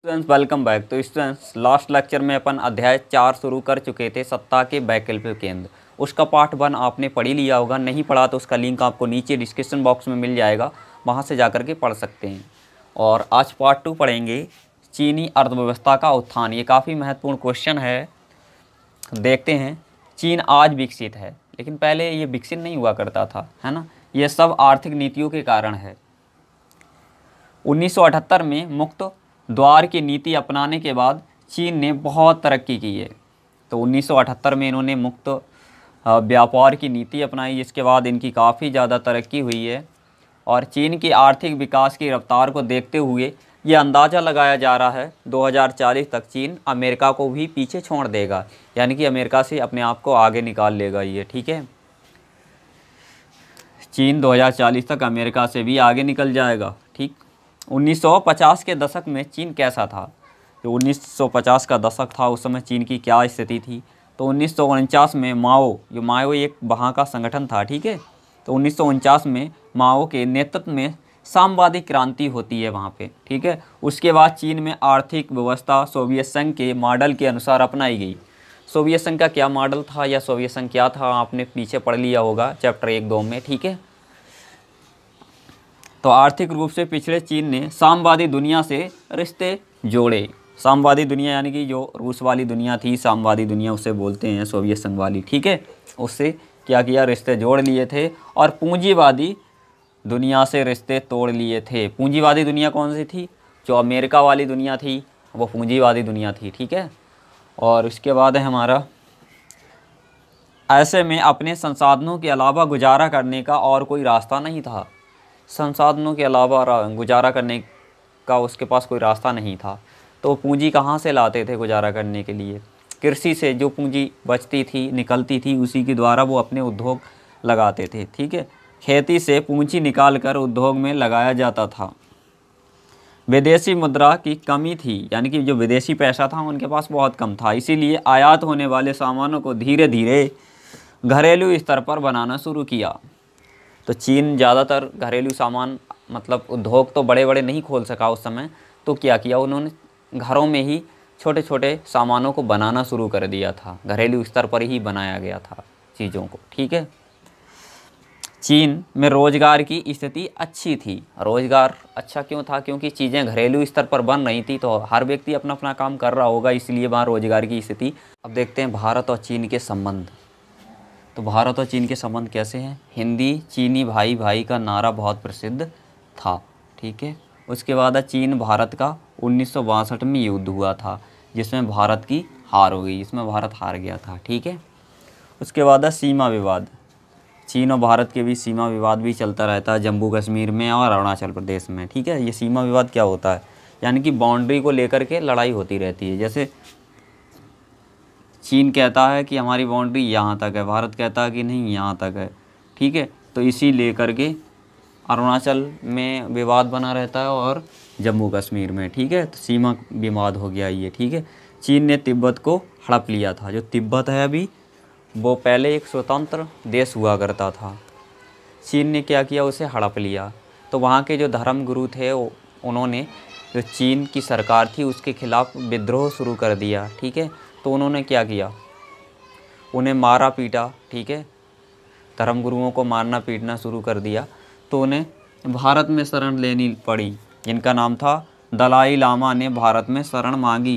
Students welcome back. तो students last lecture में अपन अध्याय 4 शुरू कर चुके थे, सत्ता के वैकल्पिक केंद्र। उसका पार्ट 1 आपने पढ़ ही लिया होगा, नहीं पढ़ा तो उसका लिंक आपको नीचे डिस्क्रिप्शन बॉक्स में मिल जाएगा, वहां से जाकर के पढ़ सकते हैं। और आज पार्ट 2 पढ़ेंगे, चीनी अर्थव्यवस्था का उत्थान। ये काफ़ी महत्वपूर्ण क्वेश्चन है। देखते हैं, चीन आज विकसित है लेकिन पहले ये विकसित नहीं हुआ करता था, है ना। ये सब आर्थिक नीतियों के कारण है। 1978 में मुक्त द्वार की नीति अपनाने के बाद चीन ने बहुत तरक्की की है। तो 1978 में इन्होंने मुक्त व्यापार की नीति अपनाई, जिसके बाद इनकी काफ़ी ज़्यादा तरक्की हुई है। और चीन की आर्थिक विकास की रफ्तार को देखते हुए ये अंदाज़ा लगाया जा रहा है 2040 तक चीन अमेरिका को भी पीछे छोड़ देगा, यानी कि अमेरिका से अपने आप को आगे निकाल लेगा ये, ठीक है। चीन 2040 तक अमेरिका से भी आगे निकल जाएगा, ठीक। 1950 के दशक में चीन कैसा था? जो 1950 का दशक था उस समय चीन की क्या स्थिति थी? तो 1949 में माओ एक वहाँ का संगठन था, ठीक है। तो 1949 में माओ के नेतृत्व में साम्यवादी क्रांति होती है वहाँ पे, ठीक है। उसके बाद चीन में आर्थिक व्यवस्था सोवियत संघ के मॉडल के अनुसार अपनाई गई। सोवियत संघ का क्या मॉडल था या सोवियत संघ क्या था, आपने पीछे पढ़ लिया होगा चैप्टर 1-2 में, ठीक है। तो आर्थिक रूप से पिछड़े चीन ने साम्यवादी दुनिया से रिश्ते जोड़े। साम्यवादी दुनिया यानी कि जो रूस वाली दुनिया थी, साम्यवादी दुनिया उसे बोलते हैं, सोवियत संघ वाली, ठीक है। उससे क्या किया, रिश्ते जोड़ लिए थे। और पूंजीवादी दुनिया से रिश्ते तोड़ लिए थे। पूंजीवादी दुनिया कौन सी थी? जो अमेरिका वाली दुनिया थी वो पूंजीवादी दुनिया थी, ठीक है। और उसके बाद है हमारा, ऐसे में अपने संसाधनों के अलावा गुजारा करने का और कोई रास्ता नहीं था। संसाधनों के अलावा गुजारा करने का उसके पास कोई रास्ता नहीं था। तो पूंजी कहाँ से लाते थे गुजारा करने के लिए? कृषि से जो पूंजी बचती थी, निकलती थी, उसी के द्वारा वो अपने उद्योग लगाते थे, ठीक है। खेती से पूंजी निकाल कर उद्योग में लगाया जाता था। विदेशी मुद्रा की कमी थी, यानी कि जो विदेशी पैसा था उनके पास बहुत कम था, इसीलिए आयात होने वाले सामानों को धीरे धीरे घरेलू स्तर पर बनाना शुरू किया। तो चीन ज़्यादातर घरेलू सामान, मतलब उद्योग तो बड़े बड़े नहीं खोल सका उस समय, तो क्या किया उन्होंने, घरों में ही छोटे छोटे सामानों को बनाना शुरू कर दिया था। घरेलू स्तर पर ही बनाया गया था चीज़ों को, ठीक है। चीन में रोज़गार की स्थिति अच्छी थी। रोज़गार अच्छा क्यों था? क्योंकि चीज़ें घरेलू स्तर पर बन रही थी, तो हर व्यक्ति अपना अपना काम कर रहा होगा, इसलिए वहाँ रोज़गार की स्थिति। अब देखते हैं भारत और चीन के संबंध। तो भारत और चीन के संबंध कैसे हैं? हिंदी चीनी भाई भाई का नारा बहुत प्रसिद्ध था, ठीक है। उसके बाद चीन भारत का 1962 में युद्ध हुआ था, जिसमें भारत की हार हो गई, इसमें भारत हार गया था, ठीक है। उसके बाद सीमा विवाद। चीन और भारत के बीच सीमा विवाद भी चलता रहता है, जम्मू कश्मीर में और अरुणाचल प्रदेश में, ठीक है। ये सीमा विवाद क्या होता है? यानी कि बाउंड्री को लेकर के लड़ाई होती रहती है। जैसे चीन कहता है कि हमारी बाउंड्री यहाँ तक है, भारत कहता है कि नहीं यहाँ तक है, ठीक है। तो इसी लेकर के अरुणाचल में विवाद बना रहता है और जम्मू कश्मीर में, ठीक है। तो सीमा विवाद हो गया ये, ठीक है। चीन ने तिब्बत को हड़प लिया था। जो तिब्बत है अभी, वो पहले एक स्वतंत्र देश हुआ करता था। चीन ने क्या किया, उसे हड़प लिया। तो वहाँ के जो धर्म गुरु थे उन्होंने जो चीन की सरकार थी उसके खिलाफ़ विद्रोह शुरू कर दिया, ठीक है। तो उन्होंने क्या किया, उन्हें मारा पीटा, ठीक है। धर्मगुरुओं को मारना पीटना शुरू कर दिया। तो उन्हें भारत में शरण लेनी पड़ी, जिनका नाम था दलाई लामा ने भारत में शरण मांगी,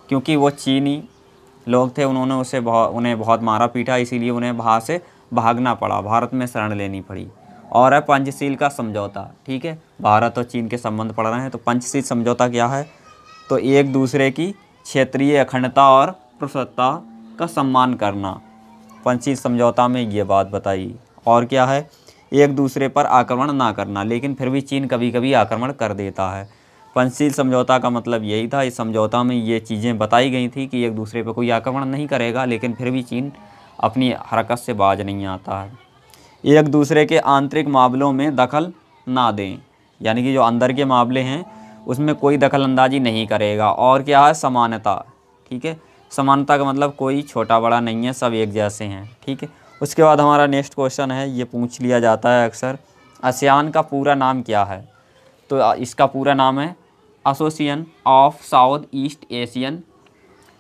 क्योंकि वो चीनी लोग थे, उन्होंने उन्हें बहुत मारा पीटा, इसीलिए उन्हें वहाँ से भागना पड़ा, भारत में शरण लेनी पड़ी। और है पंचशील का समझौता, ठीक है। भारत और चीन के संबंध पढ़ रहे हैं, तो पंचशील समझौता क्या है? तो एक दूसरे की क्षेत्रीय अखंडता और प्रभुत्वता का सम्मान करना, पंचशील समझौता में ये बात बताई। और क्या है? एक दूसरे पर आक्रमण ना करना, लेकिन फिर भी चीन कभी कभी आक्रमण कर देता है। पंचशील समझौता का मतलब यही था। इस समझौता में ये चीज़ें बताई गई थी कि एक दूसरे पर कोई आक्रमण नहीं करेगा, लेकिन फिर भी चीन अपनी हरकत से बाज नहीं आता है। एक दूसरे के आंतरिक मामलों में दखल ना दें, यानी कि जो अंदर के मामले हैं उसमें कोई दखल अंदाजी नहीं करेगा। और क्या है? समानता, ठीक है। समानता का मतलब कोई छोटा बड़ा नहीं है, सब एक जैसे हैं, ठीक है। उसके बाद हमारा नेक्स्ट क्वेश्चन है, ये पूछ लिया जाता है अक्सर, आसियान का पूरा नाम क्या है? तो इसका पूरा नाम है association of south east Asian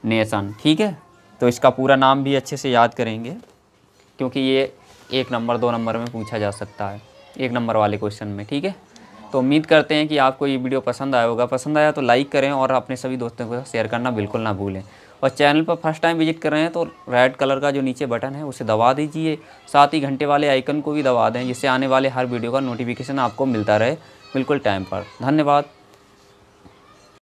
nation, ठीक है। तो इसका पूरा नाम भी अच्छे से याद करेंगे, क्योंकि ये 1 नंबर 2 नंबर में पूछा जा सकता है, 1 नंबर वाले क्वेश्चन में, ठीक है। तो उम्मीद करते हैं कि आपको ये वीडियो पसंद आया होगा। पसंद आया तो लाइक करें और अपने सभी दोस्तों के साथ शेयर करना बिल्कुल ना भूलें। और चैनल पर फर्स्ट टाइम विजिट कर रहे हैं तो रेड कलर का जो नीचे बटन है उसे दबा दीजिए, साथ ही घंटे वाले आइकन को भी दबा दें, जिससे आने वाले हर वीडियो का नोटिफिकेशन आपको मिलता रहे बिल्कुल टाइम पर। धन्यवाद।